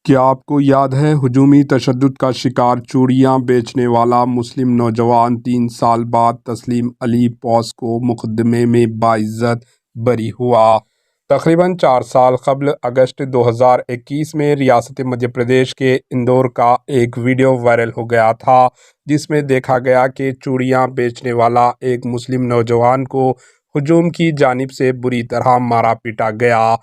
کیا آپ کو یاد ہے ہجومی تشدد کا شکار چوڑیاں بیچنے والا مسلم نوجوان 3 سال بعد تسلیم علی پاسکو مقدمے میں باعزت بری ہوا؟ تقریباً 4 سال قبل اگست 2021 میں ریاست مدھیہ پردیش کے اندور کا ایک ویڈیو وائرل ہو گیا تھا جس میں دیکھا گیا کہ چوڑیاں بیچنے والا ایک مسلم نوجوان کو ہجوم کی جانب سے بری طرح مارا پیٹا گیا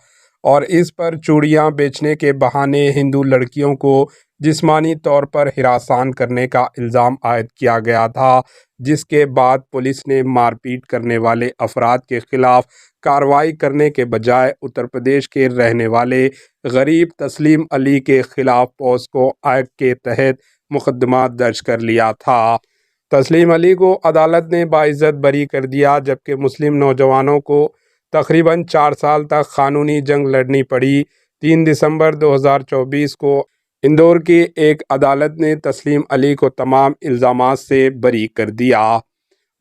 اور اس پر چوڑیاں بیچنے کے بہانے ہندو لڑکیوں کو جسمانی طور پر ہراساں کرنے کا الزام عائد کیا گیا تھا، جس کے بعد پولیس نے مار پیٹ کرنے والے افراد کے خلاف کارروائی کرنے کے بجائے اتر پردیش کے رہنے والے غریب تسلیم علی کے خلاف پاسکو ایکٹ کے تحت مقدمہ درج کر لیا تھا۔ تسلیم علی کو عدالت نے باعزت بری کر دیا، جبکہ مسلم نوجوانوں کو تقریباً 4 سال تک قانونی جنگ لڑنی پڑی۔ 3 دسمبر 2024 کو اندور کی ایک عدالت نے تسلیم علی کو تمام الزامات سے بری کر دیا۔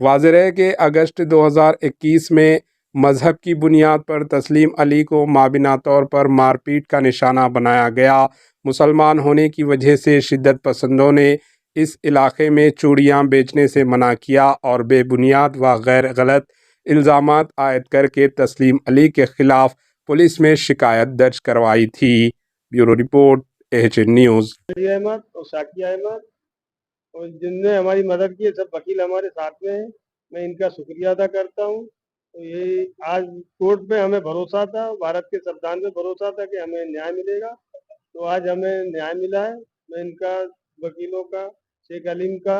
واضح ہے کہ اگست 2021 میں مذہب کی بنیاد پر تسلیم علی کو مابینہ طور پر مار پیٹ کا نشانہ بنایا گیا۔ مسلمان ہونے کی وجہ سے شدت پسندوں نے اس علاقے میں چوڑیاں بیچنے سے منع کیا اور بے بنیاد و غیر غلط الزامات عائد کر کے تسلیم علی کے خلاف پولیس میں شکایت درج کروائی تھی۔ Bureau report AHN news. Ahmed اور شاکیہ احمد اور جن نے ہماری مدد کی، سب وکیل ہمارے ساتھ میں ہیں، میں ان کا شکریہ ادا کرتا ہوں۔ تو یہ آج کورٹ میں ہمیں بھروسہ تھا، بھارت کے سنویدھان میں بھروسہ تھا کہ ہمیں نیائے ملے گا، تو آج ہمیں نیائے ملا ہے۔ میں ان کا، وکیلوں کا، شیخ علیم کا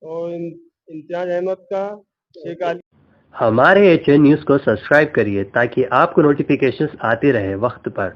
اور امتیاز احمد کا، شیخ علی۔ ہمارے AHN نیوز کو سبسکرائب کریے تاکہ آپ کو نوٹیفیکیشنز آتے رہے وقت پر۔